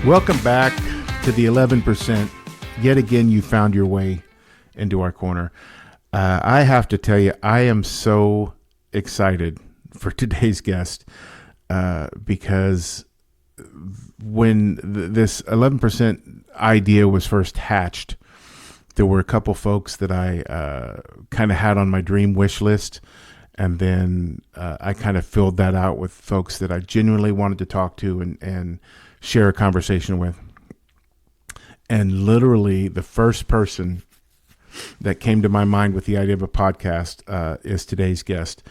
Welcome back to the 11%. Yet again, you found your way into our corner. I have to tell you, I am so excited for today's guest because when this 11% idea was first hatched, there were a couple folks that I kind of had on my dream wish list. And then I kind of filled that out with folks that I genuinely wanted to talk to and share a conversation with. And literally the first person that came to my mind with the idea of a podcast is today's guest.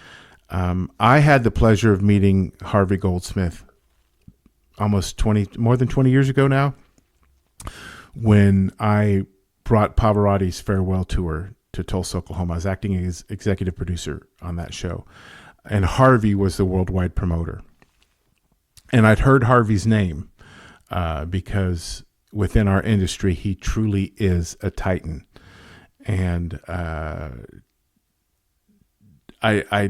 I had the pleasure of meeting Harvey Goldsmith more than 20 years ago now, when I brought Pavarotti's farewell tour to Tulsa, Oklahoma. I was acting as executive producer on that show, and Harvey was the worldwide promoter. And I'd heard Harvey's name because within our industry, he truly is a titan. And I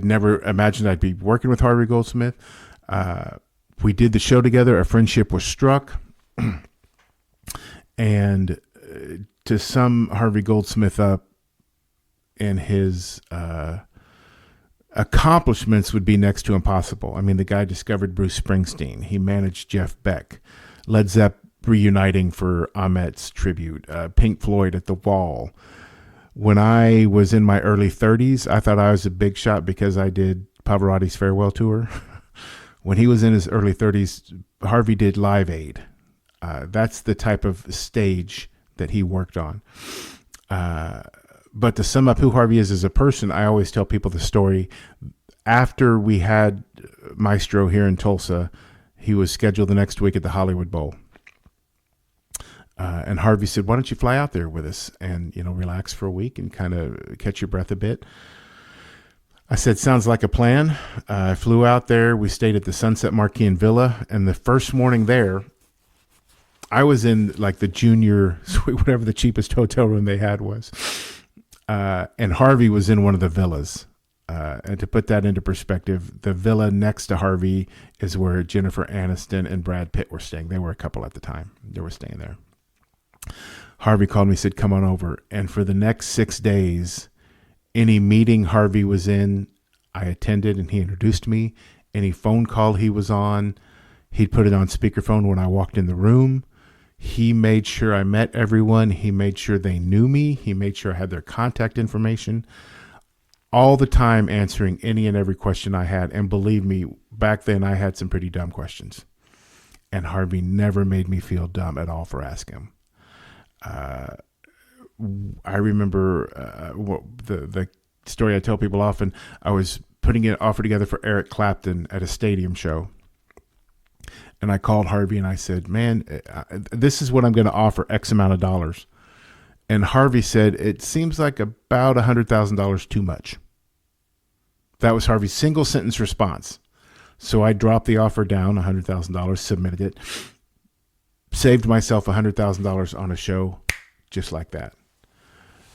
never imagined I'd be working with Harvey Goldsmith. We did the show together. A friendship was struck. And to sum Harvey Goldsmith up, and his accomplishments would be next to impossible. I mean, the guy discovered Bruce Springsteen. He managed Jeff Beck, Led Zepp reuniting for Ahmet's tribute, Pink Floyd at the Wall. When I was in my early 30s, I thought I was a big shot because I did Pavarotti's farewell tour. When he was in his early 30s, Harvey did Live Aid. That's the type of stage that he worked on. But to sum up who Harvey is as a person, I always tell people the story. After we had Maestro here in Tulsa, he was scheduled the next week at the Hollywood Bowl. And Harvey said, why don't you fly out there with us and, relax for a week and kind of catch your breath a bit. I said, sounds like a plan. I flew out there. We stayed at the Sunset Marquis and Villa. And the first morning there, I was in like the junior suite, whatever the cheapest hotel room they had was. And Harvey was in one of the villas. And to put that into perspective, the villa next to Harvey is where Jennifer Aniston and Brad Pitt were staying. They were a couple at the time. They were staying there. Harvey called me, said, come on over. And for the next 6 days, any meeting Harvey was in, I attended, and he introduced me. Any phone call he was on, he'd put it on speakerphone when I walked in the room. He made sure I met everyone. He made sure they knew me. He made sure I had their contact information. All the time answering any and every question I had. And believe me, back then I had some pretty dumb questions. And Harvey never made me feel dumb at all for asking him. I remember the story I tell people often. I was putting an offer together for Eric Clapton at a stadium show. And I called Harvey and I said, man, this is what I'm going to offer, X amount of dollars. And Harvey said, it seems like about $100,000 too much. That was Harvey's single sentence response. So I dropped the offer down, $100,000, submitted it, saved myself $100,000 on a show just like that.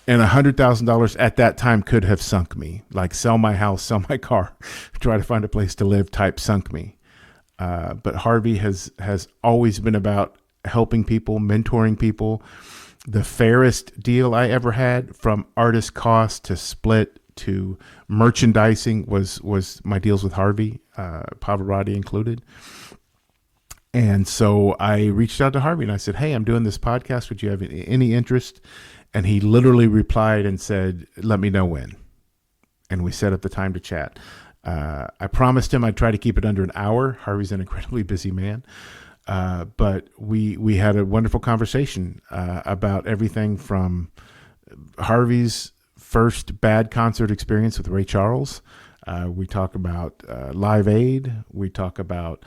And $100,000 at that time could have sunk me, like sell my house, sell my car, try to find a place to live type sunk me. But Harvey has always been about helping people, mentoring people. The fairest deal I ever had, from artist cost to split to merchandising, was my deals with Harvey, Pavarotti included. And so I reached out to Harvey and I said, hey, I'm doing this podcast. Would you have any interest? And he literally replied and said, let me know when. And we set up the time to chat. I promised him I'd try to keep it under an hour. Harvey's an incredibly busy man. But we had a wonderful conversation about everything from Harvey's first bad concert experience with Ray Charles. We talk about Live Aid. We talk about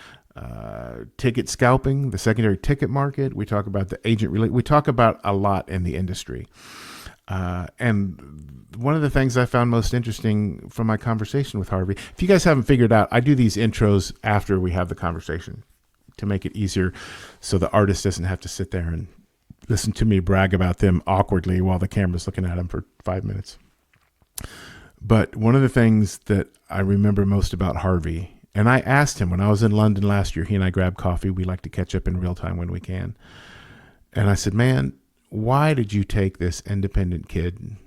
ticket scalping, the secondary ticket market. We talk about the agent we talk about a lot in the industry. And one of the things I found most interesting from my conversation with Harvey, if you guys haven't figured out, I do these intros after we have the conversation to make it easier so the artist doesn't have to sit there and listen to me brag about them awkwardly while the camera's looking at them for 5 minutes. But one of the things that I remember most about Harvey And I asked him when I was in London last year, he and I grabbed coffee. We like to catch up in real time when we can. And I said, man, why did you take this independent kid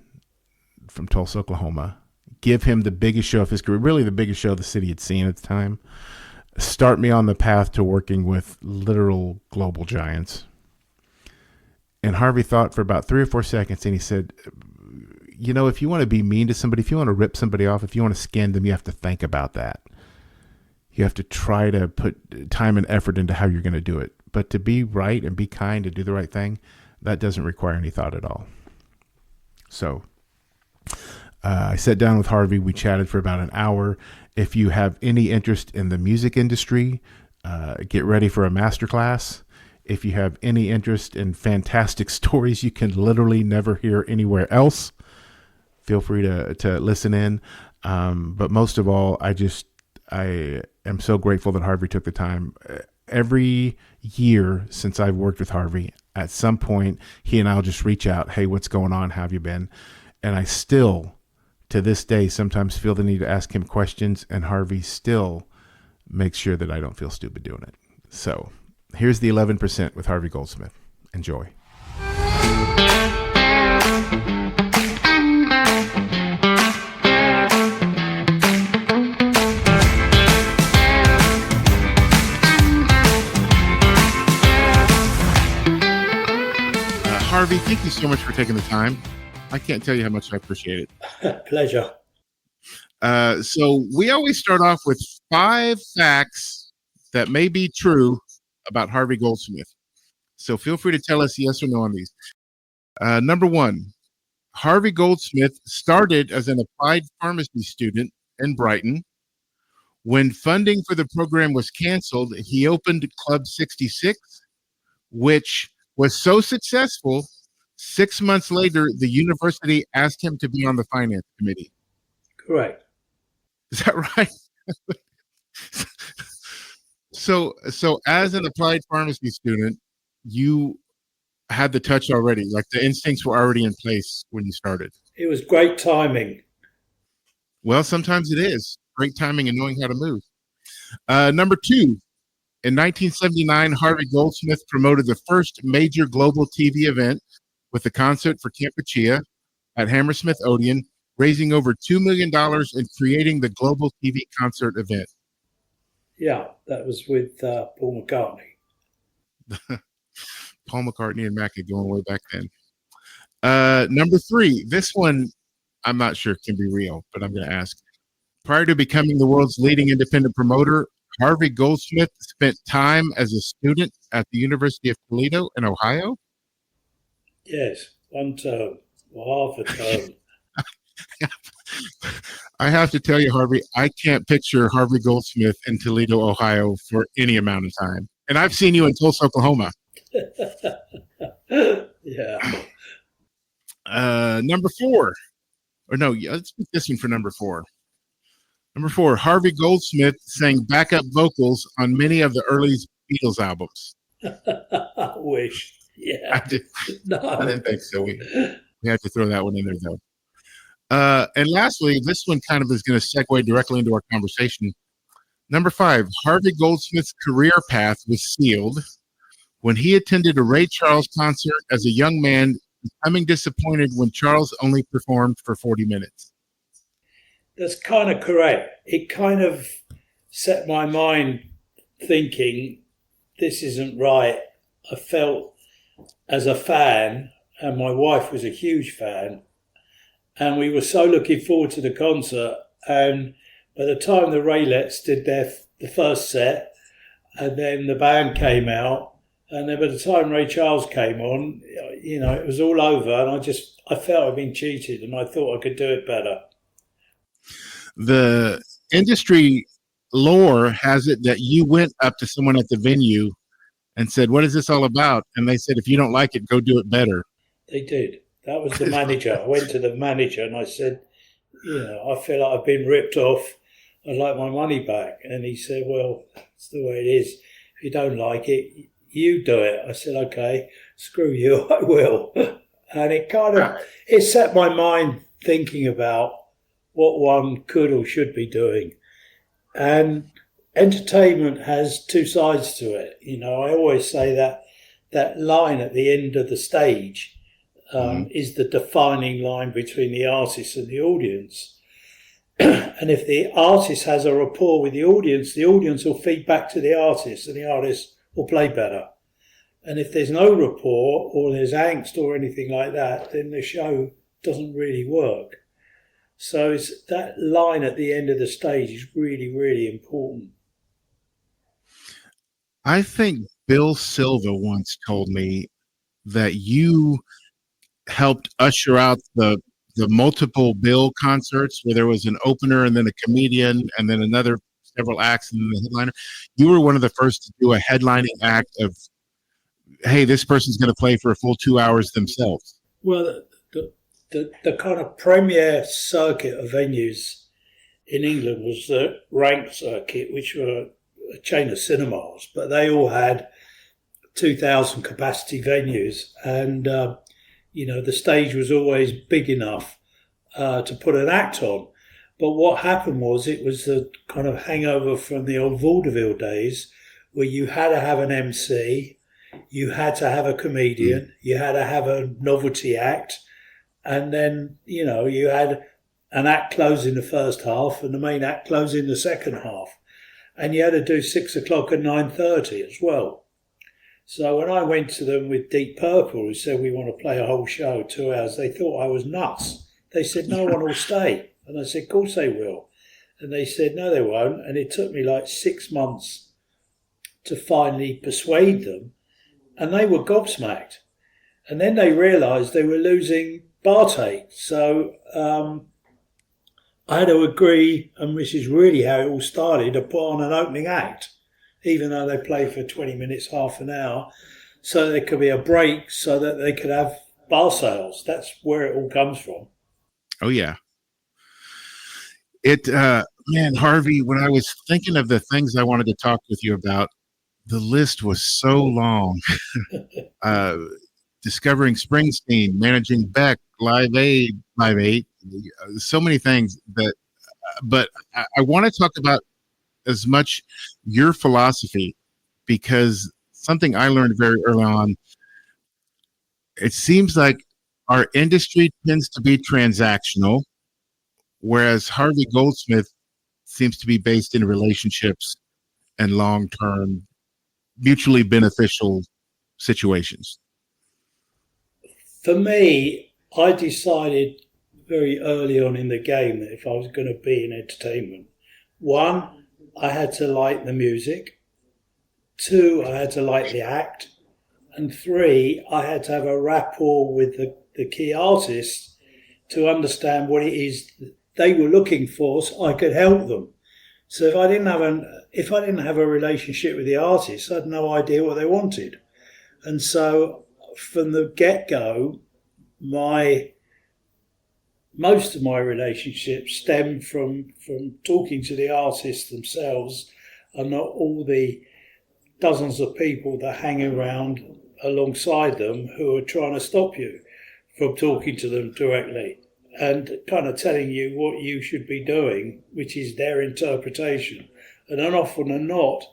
from Tulsa, Oklahoma, give him the biggest show of his career, really the biggest show the city had seen at the time, start me on the path to working with literal global giants? And Harvey thought for about 3 or 4 seconds, and he said, you know, if you want to be mean to somebody, if you want to rip somebody off, if you want to skin them, you have to think about that. You have to try to put time and effort into how you're going to do it. But to be right and be kind and do the right thing, that doesn't require any thought at all. So I sat down with Harvey. We chatted for about an hour. If you have any interest in the music industry, get ready for a masterclass. If you have any interest in fantastic stories you can literally never hear anywhere else, feel free to listen in. But most of all, I am so grateful that Harvey took the time. Every year since I've worked with Harvey, at some point, he and I'll just reach out. Hey, what's going on? How have you been? And I still, to this day, sometimes feel the need to ask him questions, and Harvey still makes sure that I don't feel stupid doing it. So here's the 11% with Harvey Goldsmith. Enjoy. Harvey, thank you so much for taking the time. I can't tell you how much I appreciate it. Pleasure. So we always start off with 5 facts that may be true about Harvey Goldsmith. So feel free to tell us yes or no on these. Number 1, Harvey Goldsmith started as an applied pharmacy student in Brighton. When funding for the program was canceled, he opened Club 66, which was so successful, 6 months later, the university asked him to be on the finance committee. Correct. Is that right? So as an applied pharmacy student, you had the touch already, like the instincts were already in place when you started. It was great timing. Well, sometimes it is great timing and knowing how to move. Number 2, in 1979, Harvey Goldsmith promoted the first major global TV event with a concert for Kampuchea at Hammersmith Odeon, raising over $2 million and creating the global TV concert event. Yeah, that was with Paul McCartney. Paul McCartney and Mackie going way back then. Number 3, this one I'm not sure can be real, but I'm going to ask. Prior to becoming the world's leading independent promoter, Harvey Goldsmith spent time as a student at the University of Toledo in Ohio? Yes, 1 term, or half a term. I have to tell you, Harvey, I can't picture Harvey Goldsmith in Toledo, Ohio for any amount of time. And I've seen you in Tulsa, Oklahoma. Yeah. Number 4. Or no, let's put this one for number 4. Number 4, Harvey Goldsmith sang backup vocals on many of the early Beatles albums. I wish. Yeah. I didn't think so. We had to throw that one in there, though. And lastly, this one kind of is going to segue directly into our conversation. Number 5, Harvey Goldsmith's career path was sealed when he attended a Ray Charles concert as a young man, becoming disappointed when Charles only performed for 40 minutes. That's kind of correct. It kind of set my mind thinking, this isn't right. I felt as a fan, and my wife was a huge fan, and we were so looking forward to the concert. And by the time the Raelettes did the first set, and then the band came out, and then by the time Ray Charles came on, you know, it was all over, and I felt I'd been cheated, and I thought I could do it better. The industry lore has it that you went up to someone at the venue and said, "What is this all about?" And they said, "If you don't like it, go do it better." They did. That was the manager. I went to the manager and I said, you know, I feel like I've been ripped off. I'd like my money back. And he said, well, that's the way it is. If you don't like it, you do it. I said, okay, screw you, I will. And it kind of, it set my mind thinking about what one could or should be doing. And entertainment has two sides to it. I always say that line at the end of the stage is the defining line between the artist and the audience. And if the artist has a rapport with the audience will feed back to the artist, and the artist will play better. And if there's no rapport, or there's angst or anything like that, then the show doesn't really work. So it's that line at the end of the stage is really, really important. I think Bill Silva once told me that you helped usher out the multiple Bill concerts where there was an opener and then a comedian and then another several acts and then the headliner. You were one of the first to do a headlining act of, hey, this person's going to play for a full 2 hours themselves. Well, the kind of premier circuit of venues in England was the Rank Circuit, which were a chain of cinemas, but they all had 2,000 capacity venues, and the stage was always big enough to put an act on. But what happened was, it was the kind of hangover from the old vaudeville days, where you had to have an MC, you had to have a comedian, you had to have a novelty act, and then you had an act closing the first half and the main act closing the second half. And you had to do 6 o'clock and 9:30 as well. So when I went to them with Deep Purple, who said we want to play a whole show, 2 hours, they thought I was nuts. They said, no one will stay. And I said, of course they will. And they said, no, they won't. And it took me like 6 months to finally persuade them. And they were gobsmacked. And then they realised they were losing bar take. So I had to agree, and this is really how it all started, to put on an opening act, even though they play for 20 minutes, half an hour, so there could be a break so that they could have bar sales. That's where it all comes from. Oh, yeah. Man, Harvey, when I was thinking of the things I wanted to talk with you about, the list was so long. Discovering Springsteen, managing Beck, Live Aid, so many things but I want to talk about as much your philosophy, because something I learned very early on, it seems like our industry tends to be transactional, whereas Harvey Goldsmith seems to be based in relationships and long-term, mutually beneficial situations. For me, I decided very early on in the game that if I was going to be in entertainment, 1, I had to like the music, 2, I had to like the act, and 3, I had to have a rapport with the key artists to understand what it is they were looking for, so I could help them. So if I didn't have a relationship with the artists, I had no idea what they wanted. And so from the get-go, most of my relationships stem from talking to the artists themselves, and not all the dozens of people that hang around alongside them who are trying to stop you from talking to them directly and kind of telling you what you should be doing, which is their interpretation. And then often than not,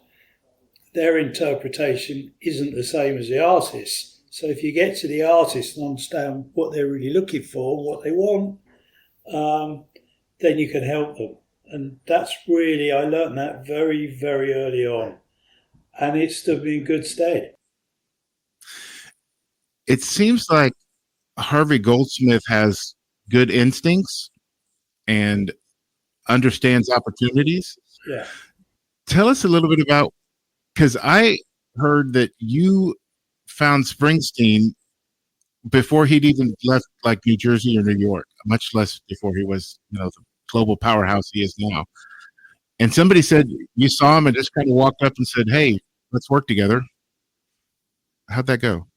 their interpretation isn't the same as the artist's. So if you get to the artist and understand what they're really looking for, what they want, then you can help them. And that's really, I learned that very, very early on. And it's stood me in good stead. It seems like Harvey Goldsmith has good instincts and understands opportunities. Yeah. Tell us a little bit about, because I heard that you found Springsteen before he'd even left like New Jersey or New York, much less before he was, the global powerhouse he is now. And somebody said you saw him and just kind of walked up and said, hey, let's work together. How'd that go?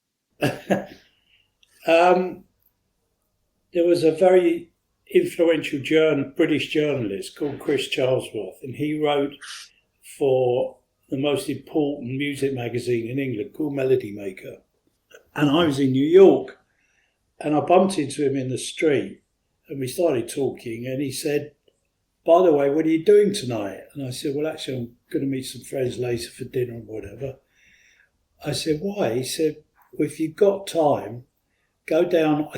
There was a very influential British journalist called Chris Charlesworth, and he wrote for the most important music magazine in England called Melody Maker. And I was in New York, and I bumped into him in the street, and we started talking, and he said, by the way, what are you doing tonight? And I said, well, actually, I'm going to meet some friends later for dinner and whatever. I said, why? He said, well, if you've got time, go down.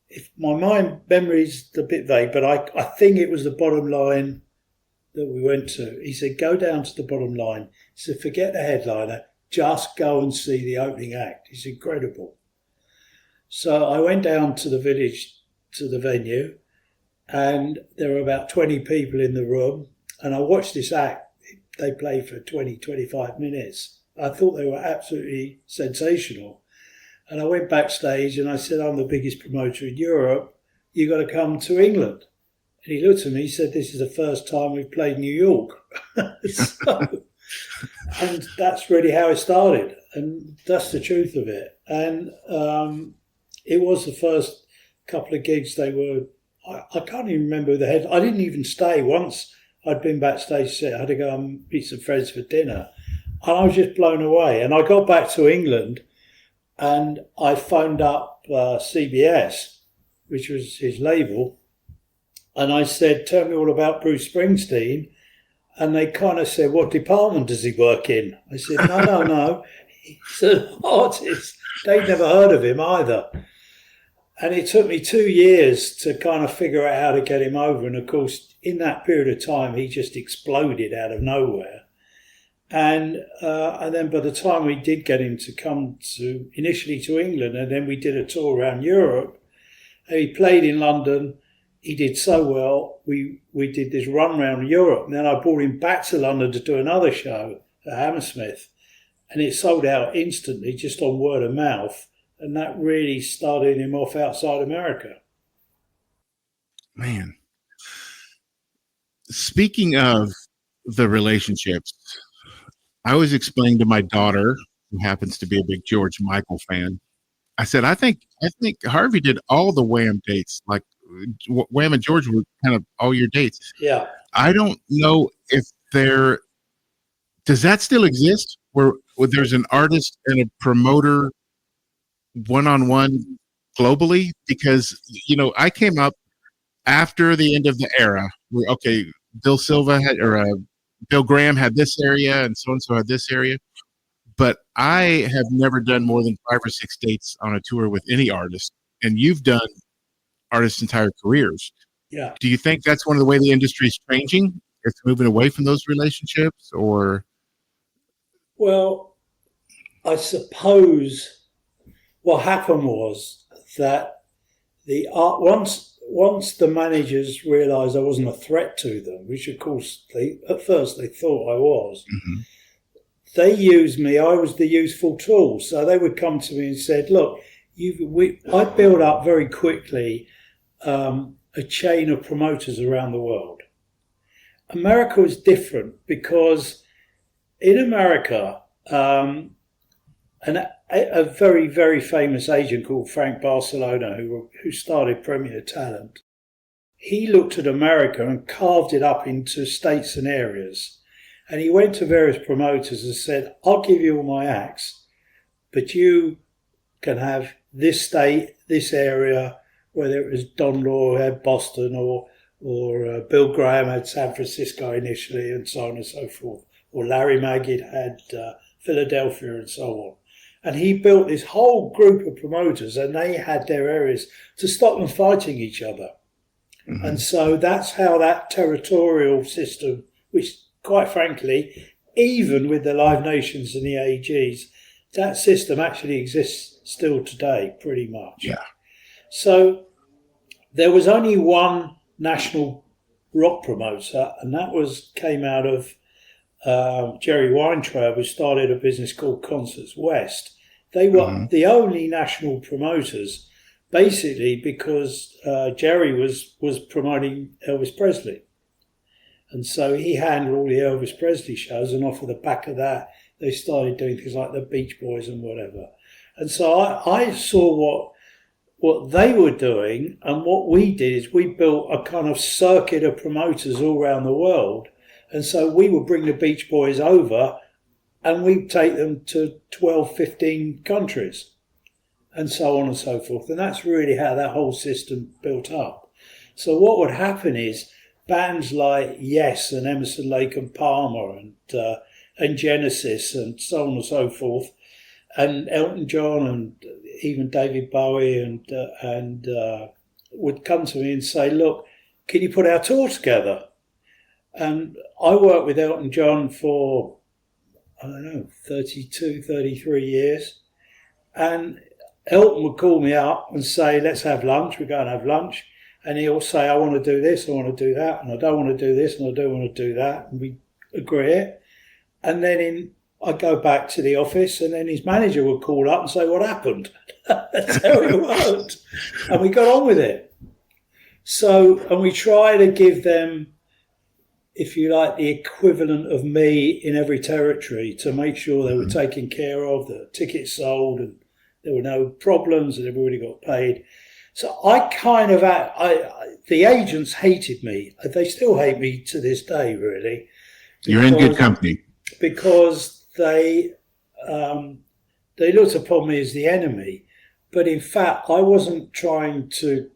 If my memory's a bit vague, but I think it was the Bottom Line that we went to. He said, go down to the Bottom Line. He said, forget the headliner, just go and see the opening act. It's incredible. So I went down to the village, to the venue, and there were about 20 people in the room, and I watched this act. They played for 20, 25 minutes. I thought they were absolutely sensational. And I went backstage and I said, I'm the biggest promoter in Europe. You've got to come to England. And he looked at me, he said, this is the first time we've played New York. And that's really how it started. And that's the truth of it. And it was the first couple of gigs they were, I can't even remember the head. I didn't even stay. Once I'd been backstage, I had to go and meet some friends for dinner. And I was just blown away. And I got back to England and I phoned up CBS, which was his label. And I said, tell me all about Bruce Springsteen. And they kind of said, what department does he work in? I said, no. He's an artist. They'd never heard of him either. And it took me 2 years to kind of figure out how to get him over. And of course, in that period of time, he just exploded out of nowhere. And then by the time we did get him to come initially to England, and then we did a tour around Europe, and he played in London. He did so well, we did this run around Europe. And then I brought him back to London to do another show at Hammersmith. And it sold out instantly, just on word of mouth. And that really started him off outside America. Man. Speaking of the relationships, I was explaining to my daughter, who happens to be a big George Michael fan, I said, I think Harvey did all the Wham dates. Like Wham and George were kind of all your dates. Yeah. I don't know if does that still exist? Where there's an artist and a promoter one-on-one globally? Because, I came up after the end of the era where, okay, Bill Graham had this area and so had this area. But I have never done more than 5 or 6 dates on a tour with any artist. And you've done artists' entire careers. Yeah. Do you think that's one of the way the industry is changing? It's moving away from those relationships, or? Well, I suppose what happened was that once the managers realised I wasn't a threat to them, which of course at first they thought I was, mm-hmm. They used me. I was the useful tool. So they would come to me and said, look, I built up very quickly a chain of promoters around the world. America was different because in America, a very, very famous agent called Frank Barcelona, who started Premier Talent, he looked at America and carved it up into states and areas. And he went to various promoters and said, I'll give you all my acts, but you can have this state, this area, whether it was Don Law had Boston or Bill Graham had San Francisco initially and so on and so forth, or Larry Magid had Philadelphia and so on. And he built this whole group of promoters and they had their areas to stop them fighting each other. Mm-hmm. And so that's how that territorial system, which quite frankly, even with the Live Nations and the AEGs, that system actually exists still today, pretty much. Yeah. So there was only one national rock promoter, and that came out of Jerry Weintraub, who started a business called Concerts West. They were mm-hmm. the only national promoters, basically because Jerry was promoting Elvis Presley. And so he handled all the Elvis Presley shows, and off of the back of that, they started doing things like the Beach Boys and whatever. And so I saw what they were doing, and what we did is we built a kind of circuit of promoters all around the world. And so we would bring the Beach Boys over, and we'd take them to 12, 15 countries, and so on and so forth. And that's really how that whole system built up. So what would happen is, bands like Yes and Emerson, Lake and Palmer and Genesis and so on and so forth, and Elton John and even David Bowie and would come to me and say, look, can you put our tour together? And I worked with Elton John for, I don't know, 32, 33 years. And Elton would call me up and say, let's have lunch. We go and have lunch. And he'll say, I want to do this, I want to do that, and I don't want to do this, and I don't want to do that. And we agree. And then I'd go back to the office, and then his manager would call up and say, what happened? That's how it worked. And we got on with it. So, and we try to give them, if you like, the equivalent of me in every territory to make sure they were taken care of, the tickets sold, and there were no problems, and everybody got paid. So I kind of, the agents hated me. They still hate me to this day, really. You're in good company. Because they looked upon me as the enemy. But in fact, I wasn't trying to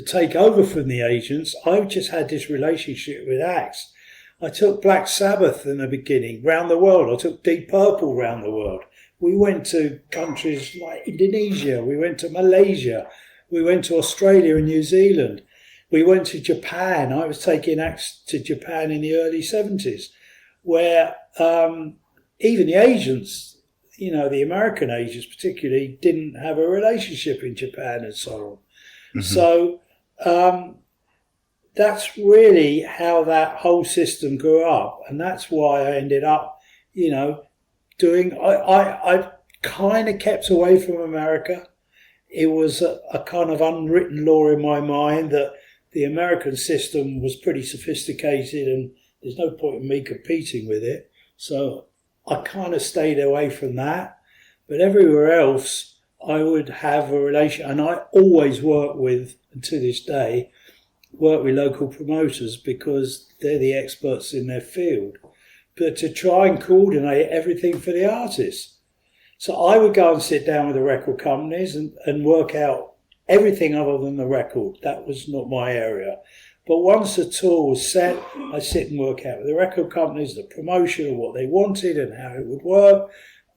take over from the agents. I just had this relationship with acts. I took Black Sabbath in the beginning, round the world. I took Deep Purple round the world. We went to countries like Indonesia. We went to Malaysia. We went to Australia and New Zealand. We went to Japan. I was taking acts to Japan in the early 70s, where even the agents, you know, the American agents particularly, didn't have a relationship in Japan and so on. Mm-hmm. So that's really how that whole system grew up. And that's why I ended up, you know, I kind of kept away from America. It was a kind of unwritten law in my mind that the American system was pretty sophisticated and there's no point in me competing with it. So I kind of stayed away from that. But everywhere else, I would have a relation, and I always work with, and to this day, work with local promoters because they're the experts in their field. But to try and coordinate everything for the artists. So I would go and sit down with the record companies and work out everything other than the record. That was not my area. But once the tour was set, I'd sit and work out with the record companies, the promotion of what they wanted and how it would work.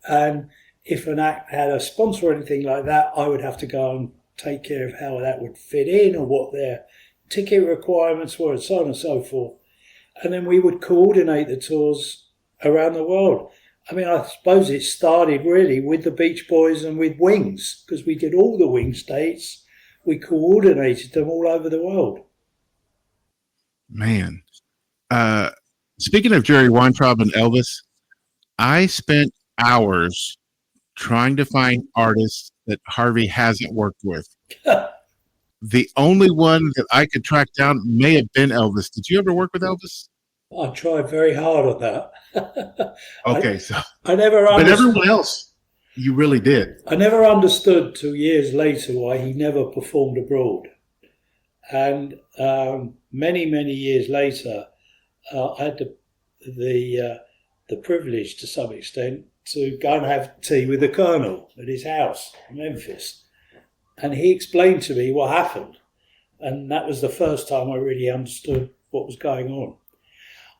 And if an act had a sponsor or anything like that, I would have to go and take care of how that would fit in or what their ticket requirements were and so on and so forth. And then we would coordinate the tours around the world. I mean, I suppose it started really with the Beach Boys and with Wings, because we did all the Wings dates. We coordinated them all over the world. Man. Speaking of Jerry Weintraub and Elvis, I spent hours trying to find artists that Harvey hasn't worked with. The only one that I could track down may have been Elvis. Did you ever work with Elvis? I tried very hard on that. Okay, I never understood. But everyone else, you really did. I never understood till years later why he never performed abroad. And many, many years later, I had the privilege, to some extent, to go and have tea with the Colonel at his house in Memphis. And he explained to me what happened. And that was the first time I really understood what was going on.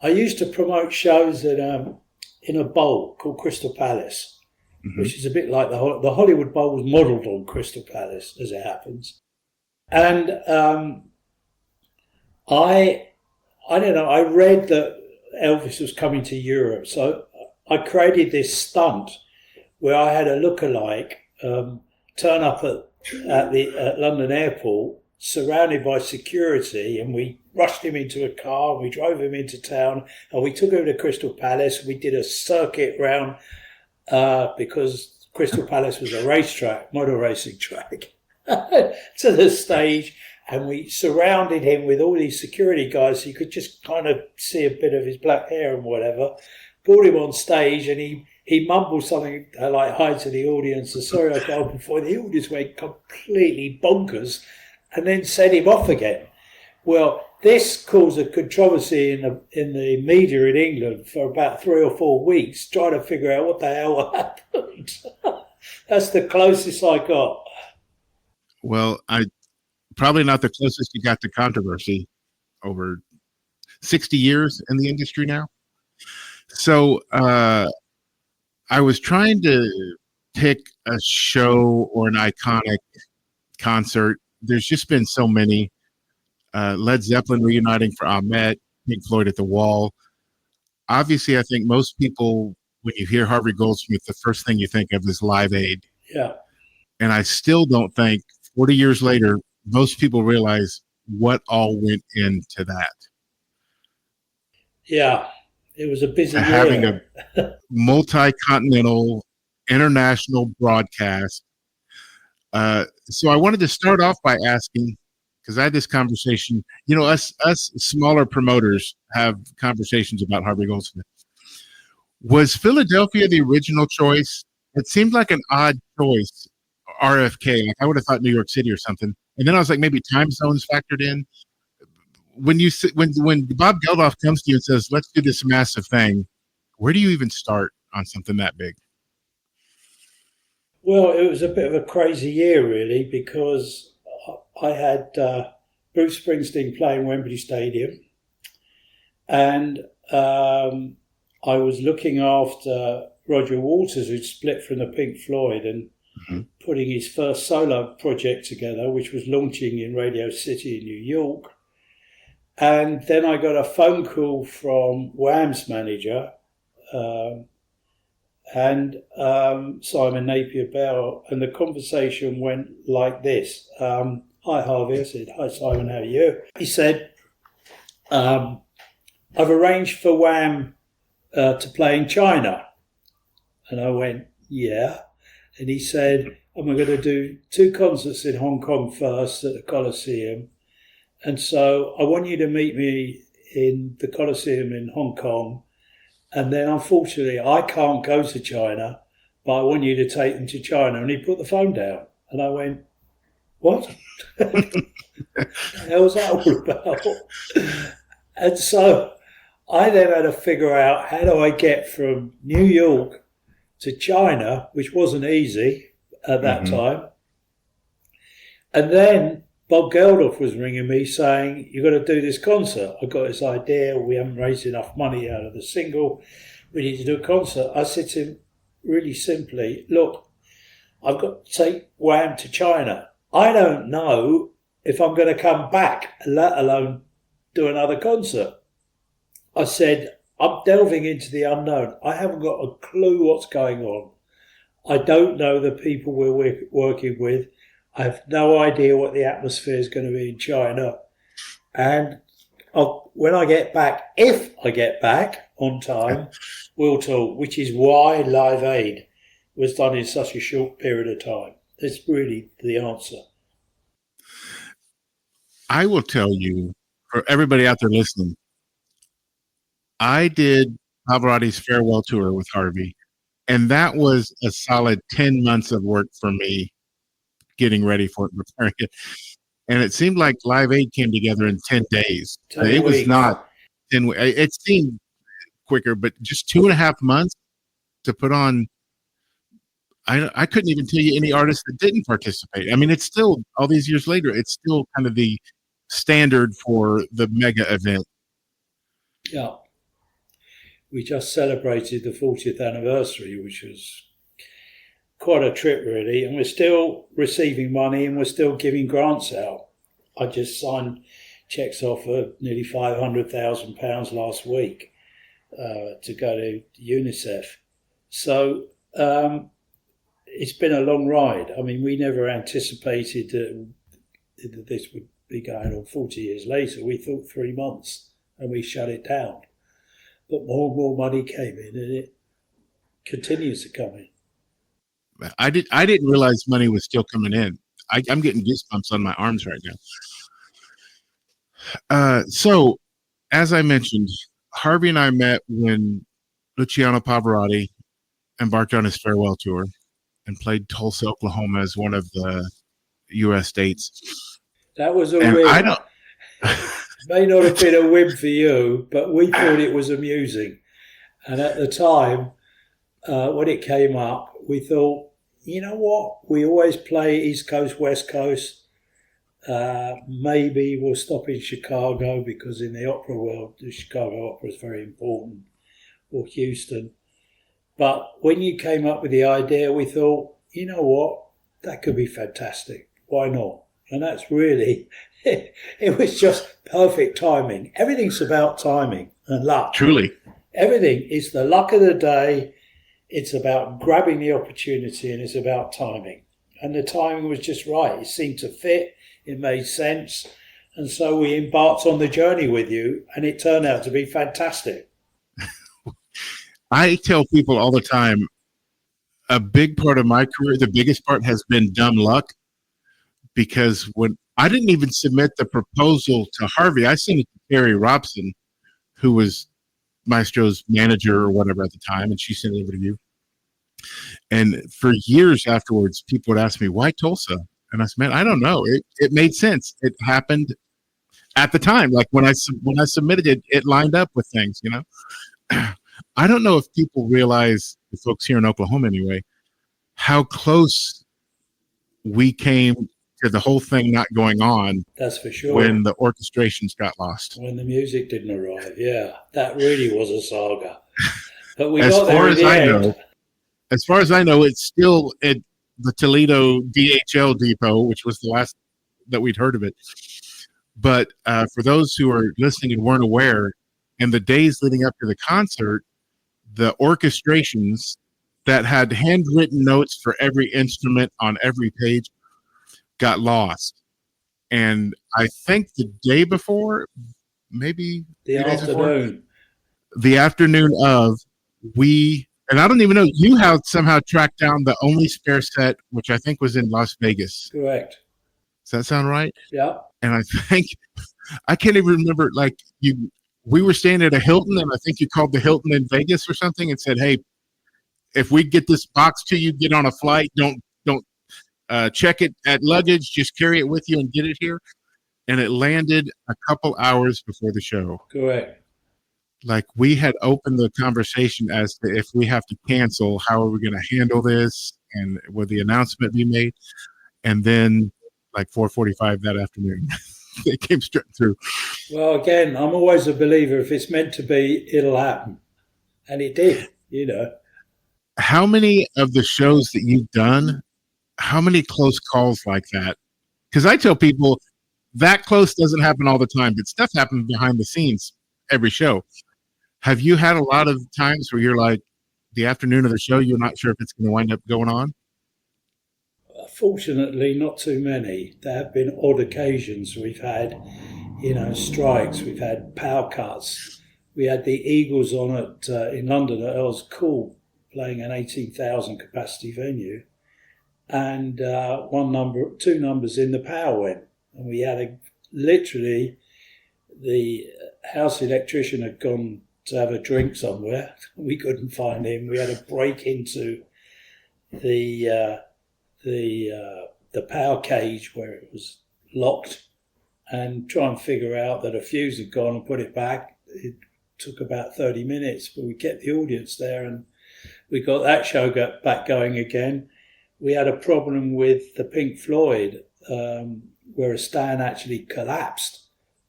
I used to promote shows in a bowl called Crystal Palace, mm-hmm. which is a bit like the Hollywood Bowl was modelled on Crystal Palace, as it happens. And I don't know, I read that Elvis was coming to Europe, so I created this stunt where I had a lookalike turn up at London Airport, surrounded by security, and we rushed him into a car and we drove him into town and we took him to Crystal Palace. We did a circuit round because Crystal Palace was a racetrack, motor racing track, to the stage, and we surrounded him with all these security guys so you could just kind of see a bit of his black hair and whatever. Brought him on stage and he mumbled something like hi to the audience and sorry I got before the audience went completely bonkers and then sent him off again. Well, this caused a controversy in the media in England for about 3 or 4 weeks, trying to figure out what the hell happened. That's the closest I got. Well, I probably not the closest you got to controversy over 60 years in the industry now. So I was trying to pick a show or an iconic concert. There's just been so many. Led Zeppelin reuniting for Ahmet, Pink Floyd at the Wall. Obviously, I think most people, when you hear Harvey Goldsmith, the first thing you think of is Live Aid. Yeah. And I still don't think, 40 years later, most people realize what all went into that. Yeah, it was a busy year. Having a multi-continental, international broadcast. So I wanted to start off by asking, because I had this conversation, us smaller promoters have conversations about Harvey Goldsmith. Was Philadelphia the original choice? It seemed like an odd choice, RFK. Like I would have thought New York City or something. And then I was like, maybe time zones factored in. When Bob Geldof comes to you and says, let's do this massive thing, where do you even start on something that big? Well, it was a bit of a crazy year, really, because I had Bruce Springsteen playing Wembley Stadium, and I was looking after Roger Waters, who'd split from the Pink Floyd, and putting his first solo project together, which was launching in Radio City in New York. And then I got a phone call from Wham's manager, and Simon Napier Bell, and the conversation went like this. Hi, Harvey. I said, hi, Simon, how are you? He said, I've arranged for Wham to play in China. And I went, yeah. And he said, I'm going to do 2 concerts in Hong Kong first at the Coliseum. And so I want you to meet me in the Coliseum in Hong Kong. And then, unfortunately, I can't go to China, but I want you to take them to China. And he put the phone down. And I went, what? What the hell was that all about? And so I then had to figure out, how do I get from New York to China, which wasn't easy at that time. And then Bob Geldof was ringing me saying, you've got to do this concert. I got this idea. We haven't raised enough money out of the single. We need to do a concert. I said to him really simply, look, I've got to take Wham to China. I don't know if I'm going to come back, let alone do another concert. I said, I'm delving into the unknown. I haven't got a clue what's going on. I don't know the people we're working with. I have no idea what the atmosphere is going to be in China. And when I get back, if I get back on time, we'll talk, which is why Live Aid was done in such a short period of time. That's really the answer. I will tell you, for everybody out there listening, I did Pavarotti's farewell tour with Harvey, and that was a solid 10 months of work for me getting ready for it, preparing it. And it seemed like Live Aid came together in 10 days. 10 it was weeks. not 10 weeks. It seemed quicker, but just 2.5 months to put on. I couldn't even tell you any artists that didn't participate. I mean, it's still, all these years later, it's still kind of the standard for the mega event. Yeah. We just celebrated the 40th anniversary, which was quite a trip, really. And we're still receiving money and we're still giving grants out. I just signed checks off for nearly £500,000 last week to go to UNICEF. So it's been a long ride. I mean, we never anticipated that this would be going on 40 years later. We thought 3 months and we shut it down. But more and more money came in, and it continues to come in. I didn't realize money was still coming in. I'm getting goosebumps on my arms right now. So, as I mentioned, Harvey and I met when Luciano Pavarotti embarked on his farewell tour and played Tulsa, Oklahoma as one of the U.S. dates. That was a win. May not have been a win for you, but we thought it was amusing. And at the time, when it came up, we thought, you know what? We always play East Coast, West Coast. Maybe we'll stop in Chicago because in the opera world, the Chicago Opera is very important, or Houston. But when you came up with the idea, we thought, you know what, that could be fantastic. Why not? And that's really, it was just perfect timing. Everything's about timing and luck. Truly. Everything is the luck of the day. It's about grabbing the opportunity, and it's about timing. And the timing was just right. It seemed to fit. It made sense. And so we embarked on the journey with you, and it turned out to be fantastic. I tell people all the time, a big part of my career, the biggest part has been dumb luck, because when I didn't even submit the proposal to Harvey, I sent it to Carrie Robson, who was Maestro's manager or whatever at the time, and she sent it over to you. And for years afterwards, people would ask me, why Tulsa? And I said, man, I don't know. It made sense. It happened at the time. Like when I submitted it, it lined up with things, you know. I don't know if people realize, the folks here in Oklahoma anyway, how close we came to the whole thing not going on. That's for sure. When the orchestrations got lost. When the music didn't arrive, yeah. That really was a saga. But we as got there far in as the I end. know, as far as I know, it's still at the Toledo DHL depot, which was the last that we'd heard of it. But for those who are listening and weren't aware, in the days leading up to the concert, the orchestrations that had handwritten notes for every instrument on every page got lost. And I think the day before, maybe the afternoon. The afternoon of, and I don't even know, you have somehow tracked down the only spare set, which I think was in Las Vegas. Correct. Does that sound right? Yeah. And I think, I can't even remember, like we were staying at a Hilton, and I think you called the Hilton in Vegas or something and said, hey, if we get this box to you, get on a flight, don't check it at luggage, just carry it with you and get it here. And it landed a couple hours before the show. Correct. Like we had opened the conversation as to if we have to cancel, how are we going to handle this, and will the announcement be made? And then like 4:45 that afternoon, it came straight through. Well, again, I'm always a believer, if it's meant to be, it'll happen. And it did, you know. How many of the shows that you've done, how many close calls like that? Because I tell people that close doesn't happen all the time, but stuff happens behind the scenes every show. Have you had a lot of times where you're like, the afternoon of the show, you're not sure if it's going to wind up going on? Fortunately, not too many. There have been odd occasions. We've had, strikes. We've had power cuts. We had the Eagles on in London at Earl's Court, playing an 18,000 capacity venue, and two numbers in the power went, and we had literally the house electrician had gone to have a drink somewhere. We couldn't find him. We had to break into the power cage where it was locked and try and figure out that a fuse had gone and put it back. It took about 30 minutes, but we kept the audience there and we got that show back going again. We had a problem with the Pink Floyd where a stand actually collapsed.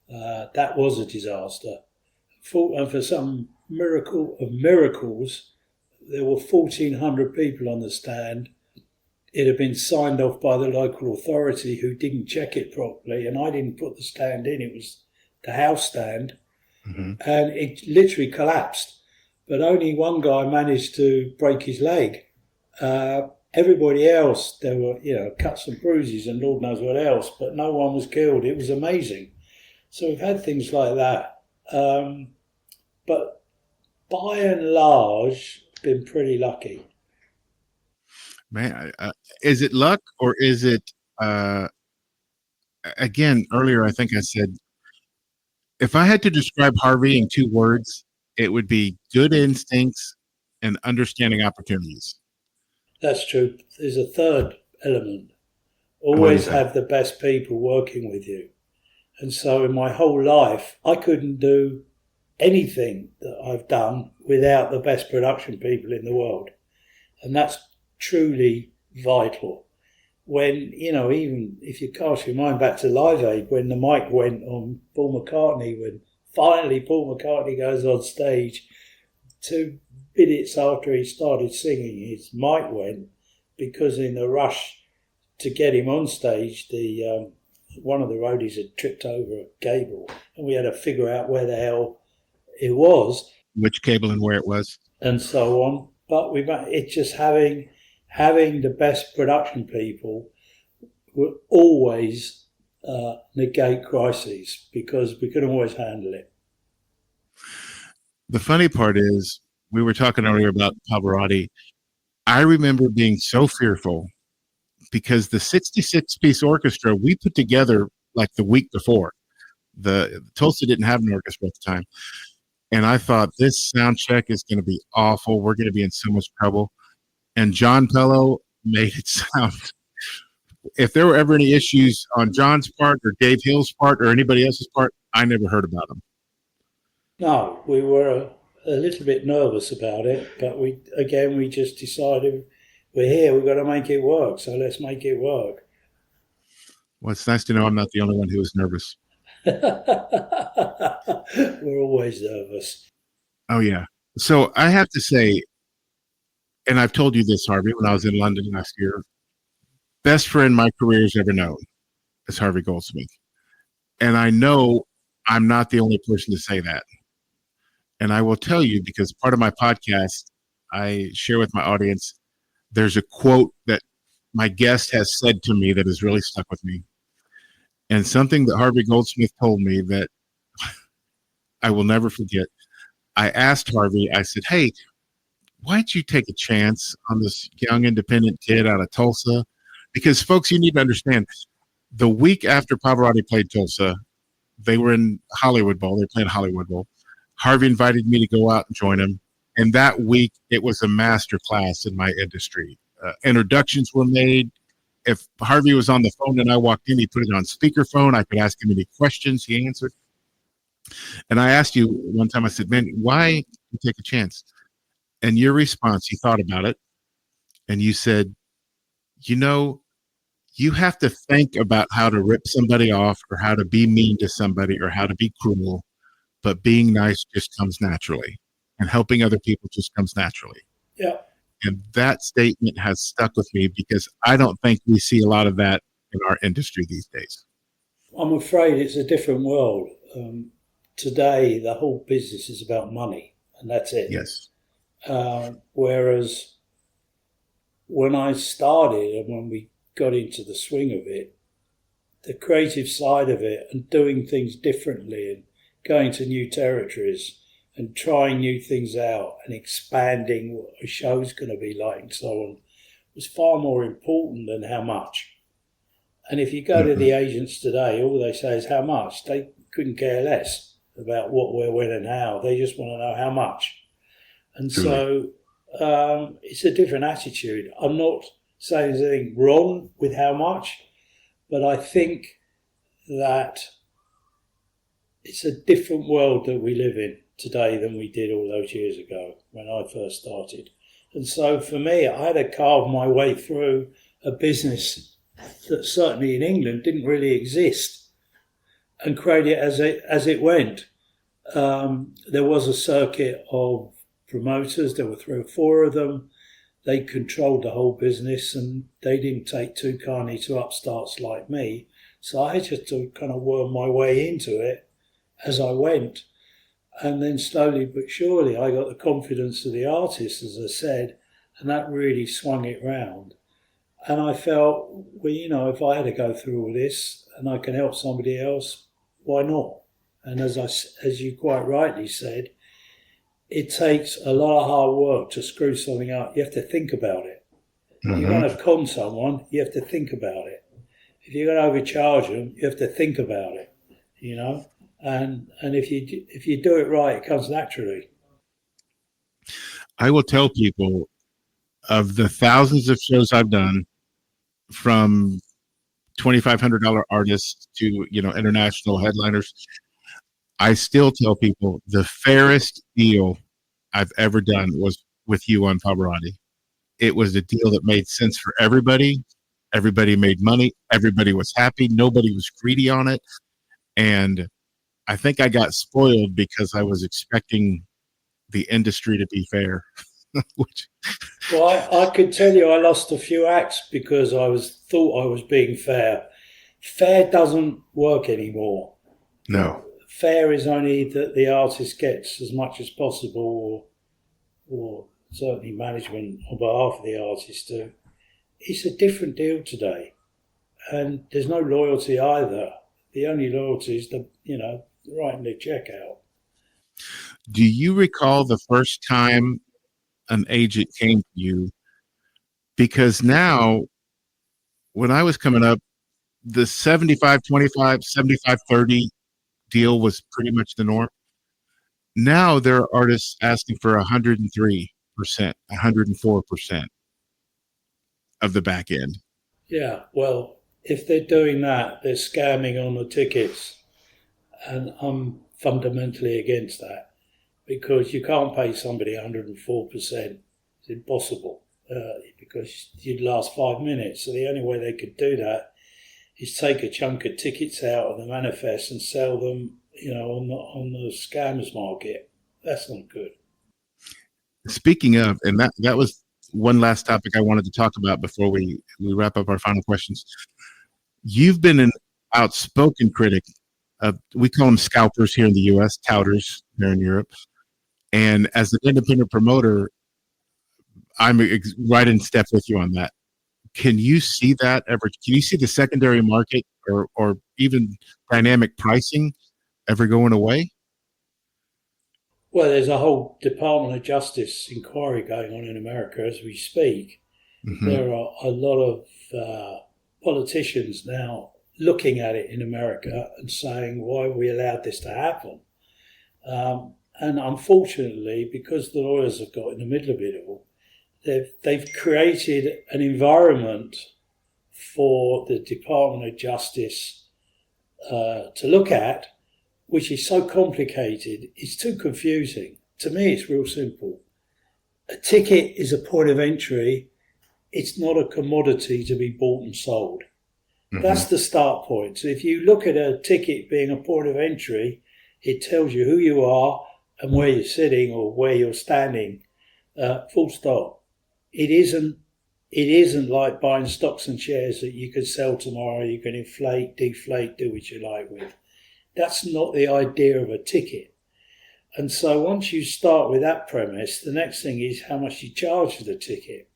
That was a disaster. And for some miracle of miracles, there were 1,400 people on the stand. It had been signed off by the local authority who didn't check it properly, and I didn't put the stand in. It was the house stand, and it literally collapsed. But only one guy managed to break his leg. Everybody else, there were cuts and bruises and Lord knows what else, but no one was killed. It was amazing. So we've had things like that. But by and large, been pretty lucky. Man, is it luck or is it, again, earlier I think I said, if I had to describe Harvey in 2 words, it would be good instincts and understanding opportunities. That's true. There's a third element. Always have the best people working with you. And so in my whole life, I couldn't do anything that I've done without the best production people in the world. And that's truly vital. when, even if you cast your mind back to Live Aid, when the mic went on Paul McCartney, when finally Paul McCartney goes on stage, 2 minutes after he started singing, his mic went, because in the rush to get him on stage, the one of the roadies had tripped over a cable, and we had to figure out where the hell it was, which cable and where it was, and so on. But it's just having the best production people will always negate crises, because we can always handle it. The funny part is, we were talking earlier about Pavarotti. I remember being so fearful because the 66-piece orchestra we put together like the week before. The Tulsa didn't have an orchestra at the time. And I thought, this sound check is going to be awful. We're going to be in so much trouble. And John Pello made it sound, if there were ever any issues on John's part or Dave Hill's part or anybody else's part, I never heard about them. No, we were a little bit nervous about it, but we just decided, we're here, we've got to make it work, so let's make it work. Well, it's nice to know I'm not the only one who was nervous. We're always nervous. Oh, yeah. So I have to say, and I've told you this, Harvey, when I was in London last year, best friend my career's ever known is Harvey Goldsmith. And I know I'm not the only person to say that. And I will tell you, because part of my podcast, I share with my audience, there's a quote that my guest has said to me that has really stuck with me. And something that Harvey Goldsmith told me that I will never forget. I asked Harvey, I said, hey, why'd you take a chance on this young independent kid out of Tulsa? Because, folks, you need to understand, the week after Pavarotti played Tulsa, they were in Hollywood Bowl. They played Hollywood Bowl. Harvey invited me to go out and join him. And that week, it was a master class in my industry. Introductions were made. If Harvey was on the phone and I walked in, he put it on speakerphone. I could ask him any questions. He answered. And I asked you one time, I said, man, why take a chance? And your response, you thought about it. And you said, you have to think about how to rip somebody off or how to be mean to somebody or how to be cruel. But being nice just comes naturally, and helping other people just comes naturally. Yeah. And that statement has stuck with me because I don't think we see a lot of that in our industry these days. I'm afraid it's a different world. Today, the whole business is about money, and that's it. Yes. Whereas when I started and when we got into the swing of it, the creative side of it and doing things differently and going to new territories and trying new things out and expanding what a show's going to be like and so on was far more important than how much. And if you go to the agents today, all they say is how much. They couldn't care less about what, where, when and how. They just want to know how much. And so it's a different attitude. I'm not saying there's anything wrong with how much, but I think that it's a different world that we live in today than we did all those years ago when I first started. And so for me, I had to carve my way through a business that certainly in England didn't really exist and create it as it went. There was a circuit of promoters. There were 3 or 4 of them. They controlled the whole business and they didn't take too kindly to upstarts like me. So I had just to kind of worm my way into it as I went. And then slowly but surely I got the confidence of the artists, as I said, and that really swung it round. And I felt, well, if I had to go through all this and I can help somebody else, why not? And as you quite rightly said, it takes a lot of hard work to screw something up. You have to think about it. If you're going to con someone, you have to think about it. If you're going to overcharge them, you have to think about it, And if you do it right, it comes naturally. I will tell people, of the thousands of shows I've done, from $2,500 artists to international headliners, I still tell people the fairest deal I've ever done was with you on Pavarotti. It was a deal that made sense for everybody, Everybody made money. Everybody was happy. Nobody was greedy on it. And I think I got spoiled because I was expecting the industry to be fair. Which, Well, I could tell you I lost a few acts because thought I was being fair. Fair doesn't work anymore. no. Fair is only that the artist gets as much as possible, or certainly management on behalf of the artist do. It's a different deal today, and there's no loyalty either. The only loyalty is writing the check out. Do you recall the first time an agent came to you? Because now, when I was coming up, the 75-25, 75-30 deal was pretty much the norm. Now there are artists asking for 103%, 104% of the back end. Yeah, well, if they're doing that, they're scamming on the tickets, and I'm fundamentally against that because you can't pay somebody 104%. It's impossible because you'd last 5 minutes. So the only way they could do that is take a chunk of tickets out of the manifest and sell them, on the scammers market. That's not good. Speaking of, and that was one last topic I wanted to talk about before we wrap up our final questions. You've been an outspoken critic of, we call them scalpers here in the U.S., touters here in Europe. And as an independent promoter, I'm right in step with you on that. Can you see that ever? Can you see the secondary market or even dynamic pricing ever going away? Well, there's a whole Department of Justice inquiry going on in America as we speak. Mm-hmm. There are a lot of politicians now looking at it in America and saying, why have we allowed this to happen? And unfortunately, because the lawyers have got in the middle of it all, they've created an environment for the Department of Justice to look at, which is so complicated, it's too confusing. To me, it's real simple. A ticket is a point of entry. It's not a commodity to be bought and sold. Mm-hmm. That's the start point. So if you look at a ticket being a point of entry, it tells you who you are and where you're sitting or where you're standing. Full stop. It isn't like buying stocks and shares that you can sell tomorrow. You can inflate, deflate, do what you like with. That's not the idea of a ticket. And so once you start with that premise, the next thing is how much you charge for the ticket.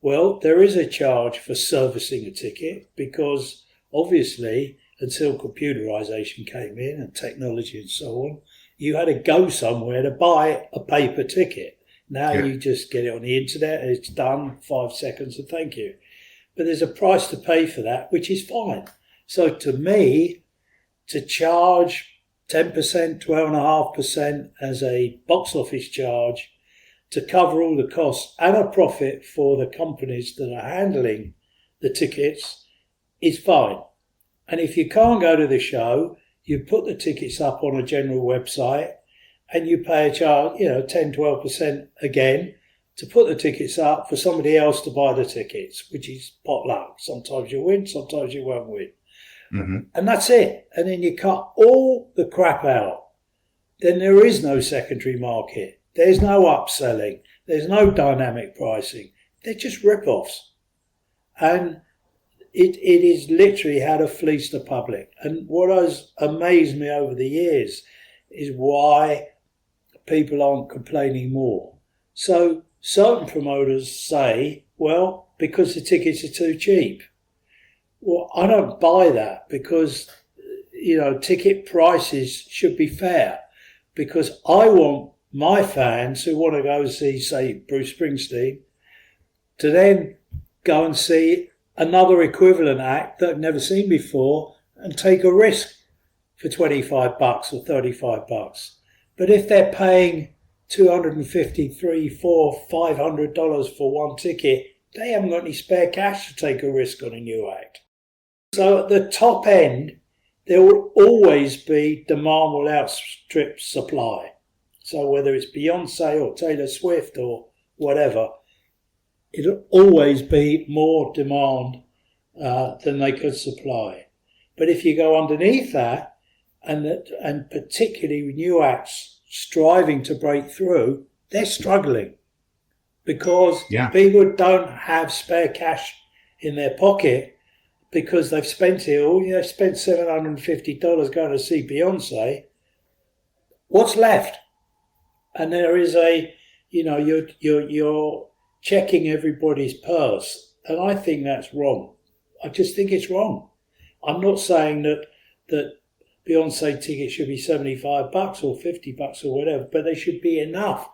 Well, there is a charge for servicing a ticket because obviously until computerization came in and technology and so on, you had to go somewhere to buy a paper ticket. Now you just get it on the internet and it's done, 5 seconds and thank you. But there's a price to pay for that, which is fine. So to me, to charge 10%, 12.5% as a box office charge to cover all the costs and a profit for the companies that are handling the tickets is fine. And if you can't go to the show, you put the tickets up on a general website and you pay a charge, 10, 12% again to put the tickets up for somebody else to buy the tickets, which is pot luck. Sometimes you win, sometimes you won't win. Mm-hmm. And that's it. And then you cut all the crap out. Then there is no secondary market. There's no upselling. There's no dynamic pricing. They're just rip-offs. And it is literally how to fleece the public. And what has amazed me over the years is why people aren't complaining more. So certain promoters say, well, because the tickets are too cheap. Well, I don't buy that because, ticket prices should be fair because I want my fans who want to go see, say, Bruce Springsteen to then go and see another equivalent act that I've never seen before and take a risk for $25 or $35. But if they're paying $250, $300, $400, $500 for one ticket, they haven't got any spare cash to take a risk on a new act. So at the top end, there will always be demand will outstrip supply. So whether it's Beyonce or Taylor Swift or whatever, it'll always be more demand than they could supply. But if you go underneath that, and particularly new acts striving to break through, they're struggling because people don't have spare cash in their pocket because they've spent it all. They've spent $750 going to see Beyonce. What's left? And there is you're checking everybody's purse, and I think that's wrong. I just think it's wrong. I'm not saying that Beyonce tickets should be $75 or $50 or whatever, but there should be enough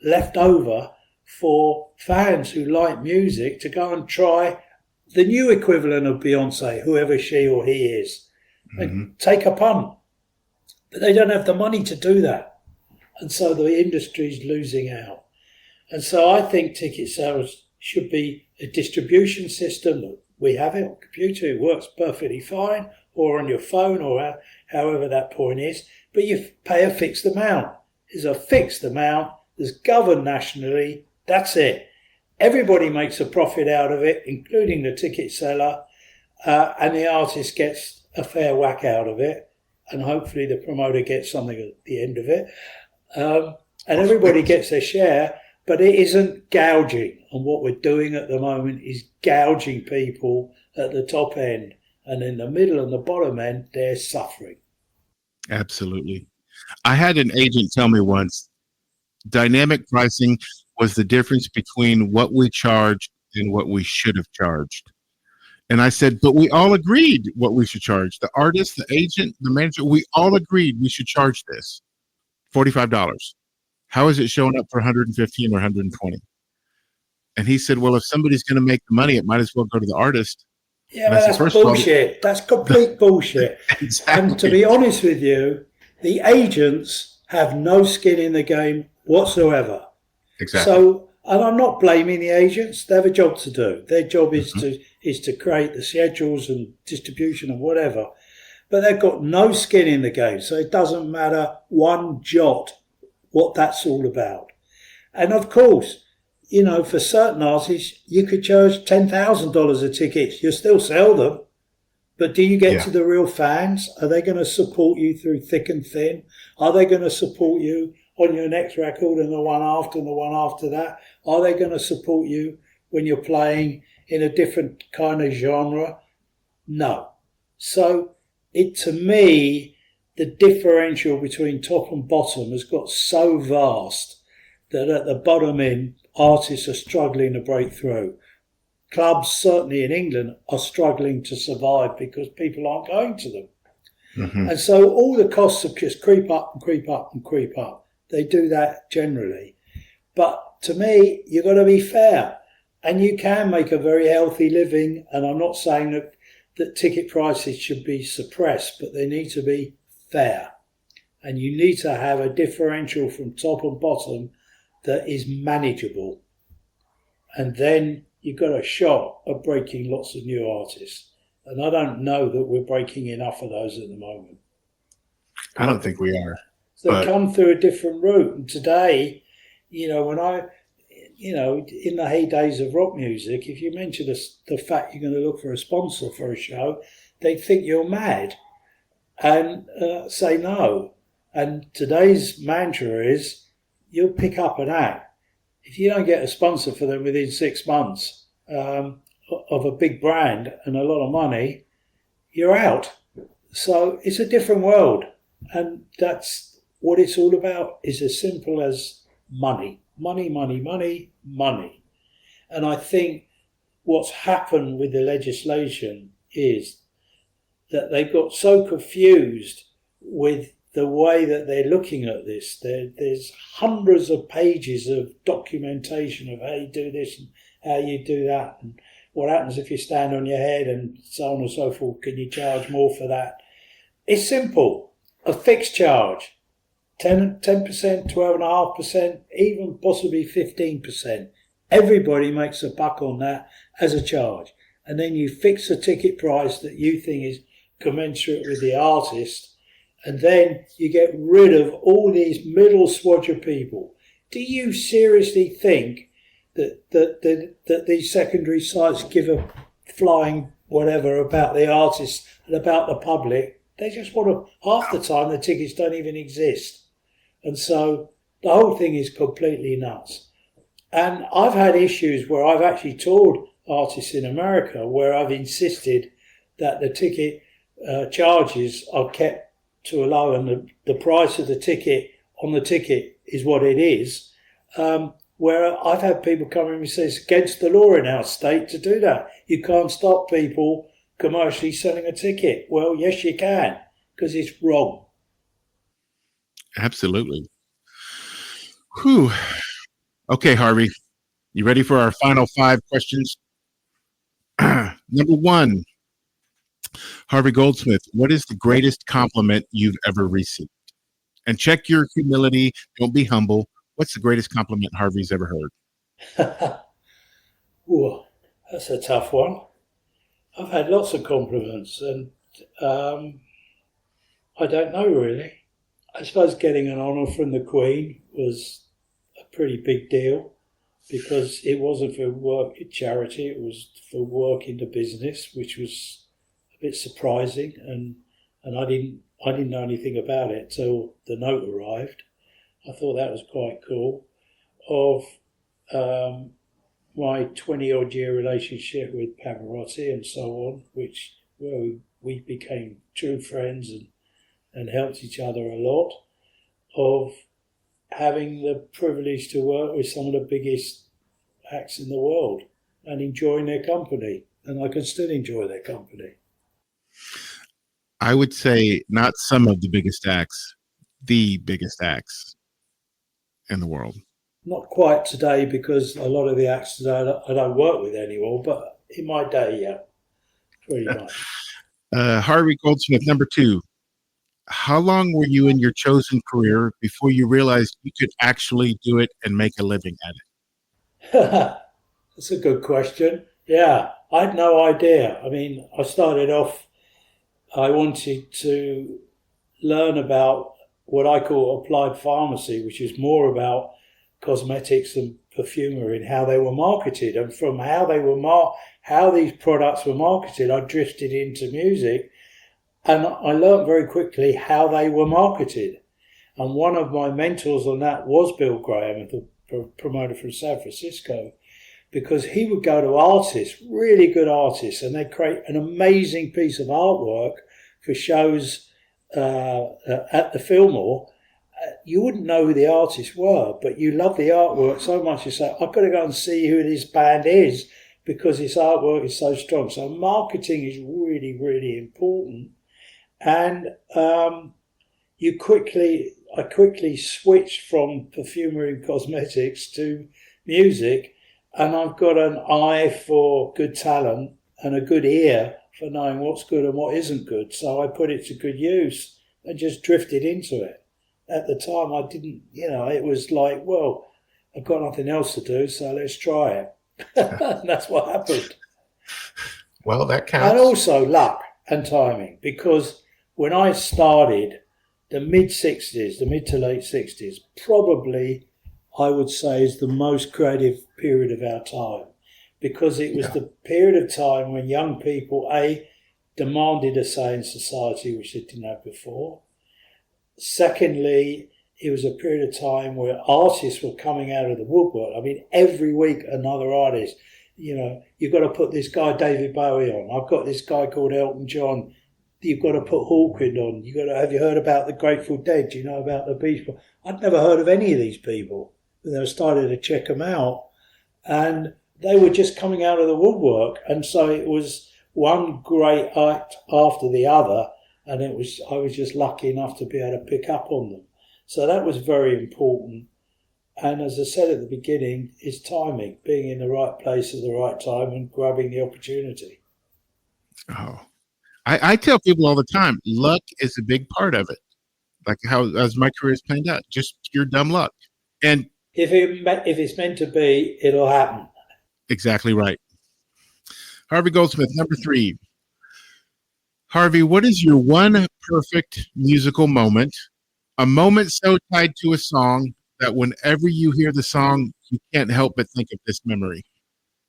left over for fans who like music to go and try the new equivalent of Beyonce, whoever she or he is, and take a punt. But they don't have the money to do that. And so the industry's losing out. And so I think ticket sales should be a distribution system. We have it on computer, it works perfectly fine, or on your phone, or however that point is, but you pay a fixed amount. There's a fixed amount that's governed nationally, that's it. Everybody makes a profit out of it, including the ticket seller, and the artist gets a fair whack out of it, and hopefully the promoter gets something at the end of it, and everybody gets their share, but it isn't gouging. And what we're doing at the moment is gouging people at the top end, and in the middle and the bottom end, they're suffering. Absolutely. I had an agent tell me once, dynamic pricing was the difference between what we charged and what we should have charged. And I said, but we all agreed what we should charge. The artist, the agent, the manager, we all agreed we should charge this $45. How is it showing up for 115 or 120? And he said, well, if somebody's going to make the money, it might as well go to the artist. Yeah, but that's bullshit. That's complete bullshit. Exactly. And to be honest with you, the agents have no skin in the game whatsoever. Exactly. So, and I'm not blaming the agents. They have a job to do. Their job is to create the schedules and distribution and whatever. But they've got no skin in the game. So it doesn't matter one jot what that's all about. And of course, you know, for certain artists, you could charge $10,000 a ticket. You still sell them. But do you get to the real fans? Are they going to support you through thick and thin? Are they going to support you on your next record and the one after and the one after that? Are they going to support you when you're playing in a different kind of genre? No. So to me, the differential between top and bottom has got so vast that at the bottom end, artists are struggling to break through. Clubs, certainly in England, are struggling to survive because people aren't going to them. Mm-hmm. And so all the costs have just creep up and creep up and creep up. They do that generally. But to me, you've got to be fair. And you can make a very healthy living. And I'm not saying that ticket prices should be suppressed, but they need to be fair. And you need to have a differential from top and bottom that is manageable. And then you've got a shot at breaking lots of new artists. And I don't know that we're breaking enough of those at the moment. I don't think we are. So they come through a different route. And today, you know, in the heydays of rock music, if you mention the fact you're going to look for a sponsor for a show, they think you're mad and say no. And today's mantra is, you'll pick up an act. If you don't get a sponsor for them within 6 months of a big brand and a lot of money, you're out. So it's a different world. And that's what it's all about, is as simple as money. Money, money, money, money. And I think what's happened with the legislation is that they got so confused with the way that they're looking at this. There's hundreds of pages of documentation of how you do this and how you do that, and what happens if you stand on your head, and so on and so forth. Can you charge more for that? It's simple. A fixed charge. 10%, 12.5%, even possibly 15%. Everybody makes a buck on that as a charge. And then you fix a ticket price that you think is commensurate with the artist, and then you get rid of all these middle swatch of people. Do you seriously think that these secondary sites give a flying whatever about the artists and about the public. They just want to, half the time the tickets don't even exist. And so the whole thing is completely nuts. And I've had issues where I've actually toured artists in America where I've insisted that the ticket charges are kept to a low and the price of the ticket on the ticket is what it is. Where I've had people come in and say it's against the law in our state to do that. You can't stop people commercially selling a ticket. Well, yes, you can, because it's wrong. Absolutely. Whew. Okay, Harvey, you ready for our final 5 questions? Number 1, Harvey Goldsmith, what is the greatest compliment you've ever received? And check your humility. Don't be humble. What's the greatest compliment Harvey's ever heard? Ooh, that's a tough one. I've had lots of compliments and I don't know really. I suppose getting an honour from the Queen was a pretty big deal because it wasn't for work at charity, it was for work in the business, which was a bit surprising and I didn't know anything about it till the note arrived. I thought that was quite cool. Of my 20-odd year relationship with Pavarotti and so on, where we became true friends and helped each other a lot, of having the privilege to work with some of the biggest acts in the world and enjoying their company. And I can still enjoy their company. I would say not some of the biggest acts, the biggest acts in the world. Not quite today because a lot of the acts today I don't work with anymore, but in my day, yeah, pretty much. Harvey Goldsmith, number 2. How long were you in your chosen career before you realized you could actually do it and make a living at it? That's a good question. Yeah, I had no idea. I mean, I started off, I wanted to learn about what I call applied pharmacy, which is more about cosmetics and perfumery and how they were marketed. And from how they were how these products were marketed, I drifted into music. And I learned very quickly how they were marketed. And one of my mentors on that was Bill Graham, the promoter from San Francisco, because he would go to artists, really good artists, and they'd create an amazing piece of artwork for shows at the Fillmore. You wouldn't know who the artists were, but you love the artwork so much you say, I've got to go and see who this band is because this artwork is so strong. So marketing is really, really important. And I quickly switched from perfumery and cosmetics to music, and I've got an eye for good talent and a good ear for knowing what's good and what isn't good. So I put it to good use and just drifted into it. At the time, I didn't, it was like, well, I've got nothing else to do, so let's try it. And that's what happened. Well, that counts. And also luck and timing, because when I started, the mid to late 60s, probably I would say is the most creative period of our time, because it was the period of time when young people, demanded a say in society, which they didn't have before. Secondly, it was a period of time where artists were coming out of the woodwork. I mean, every week another artist, you've got to put this guy David Bowie on. I've got this guy called Elton John. You've got to put Hawkwind on. Have you heard about the Grateful Dead? Do you know about the Beach Boys? I'd never heard of any of these people. And I started to check them out, and they were just coming out of the woodwork. And so it was one great act after the other, and I was just lucky enough to be able to pick up on them. So that was very important. And as I said at the beginning, it's timing, being in the right place at the right time and grabbing the opportunity. Oh, I tell people all the time, luck is a big part of it. Like as my career has planned out, just pure dumb luck. And if it's meant to be, it'll happen. Exactly right. Harvey Goldsmith, number 3. Harvey, what is your one perfect musical moment? A moment so tied to a song that whenever you hear the song, you can't help but think of this memory.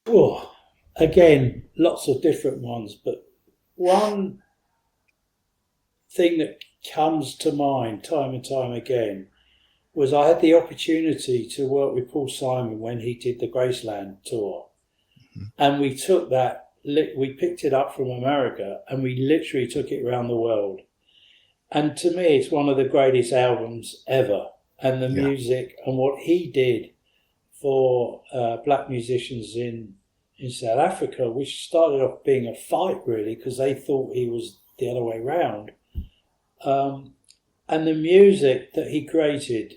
Oh, again, lots of different ones, but one thing that comes to mind time and time again was I had the opportunity to work with Paul Simon when he did the Graceland tour. Mm-hmm. And we took that, we picked it up from America and we literally took it around the world. And to me, it's one of the greatest albums ever. And the music and what he did for black musicians in South Africa, which started off being a fight really, because they thought he was the other way round. And the music that he created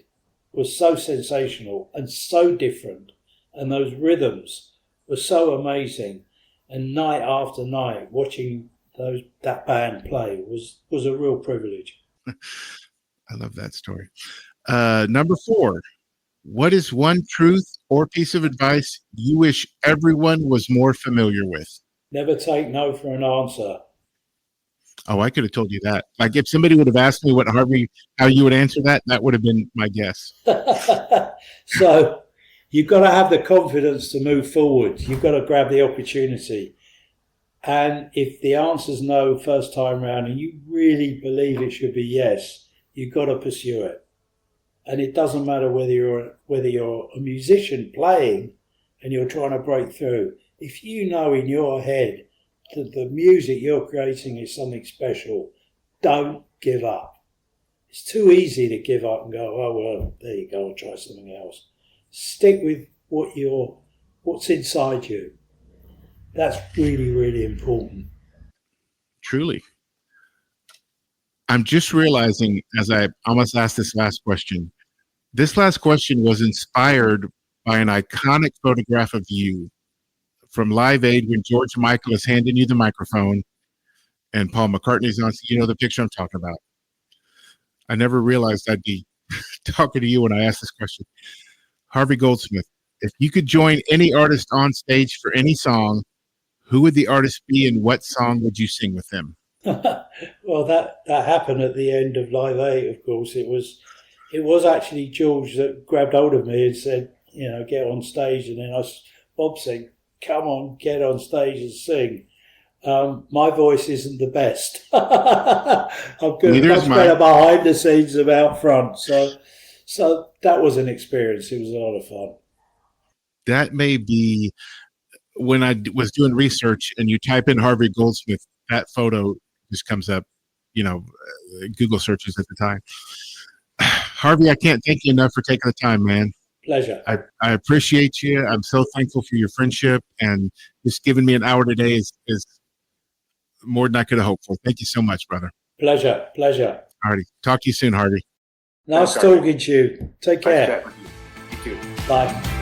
was so sensational and so different, and those rhythms were so amazing. And night after night, watching that band play was a real privilege. I love that story. Number 4, what is one truth or piece of advice you wish everyone was more familiar with? Never take no for an answer. Oh, I could have told you that. Like if somebody would have asked me how you would answer that, that would have been my guess. So you've got to have the confidence to move forward. You've got to grab the opportunity. And if the answer's no first time round and you really believe it should be yes, you've got to pursue it. And it doesn't matter whether you're a musician playing and you're trying to break through. If you know in your head that the music you're creating is something special, don't give up. It's too easy to give up and go, oh, well, there you go, I'll try something else. Stick with what's inside you. That's really, really important. Truly. I'm just realizing as I almost asked this last question, this last question was inspired by an iconic photograph of you from Live Aid when George Michael is handing you the microphone and Paul McCartney's on. You know the picture I'm talking about. I never realized I'd be talking to you when I asked this question. Harvey Goldsmith, if you could join any artist on stage for any song, who would the artist be and what song would you sing with them? Well, that happened at the end of Live Aid, of course. It was actually George that grabbed hold of me and said, get on stage. And then Bob said, come on, get on stage and sing. My voice isn't the best. I'm good. Much better behind the scenes than out front. So that was an experience. It was a lot of fun. That may be when I was doing research and you type in Harvey Goldsmith, that photo just comes up, Google searches at the time. Harvey, I can't thank you enough for taking the time, man. Pleasure. I appreciate you. I'm so thankful for your friendship, and just giving me an hour today is more than I could have hoped for. Thank you so much, brother. Pleasure. All righty. Talk to you soon, Harvey. Nice talking to you. Take care. You too. Bye.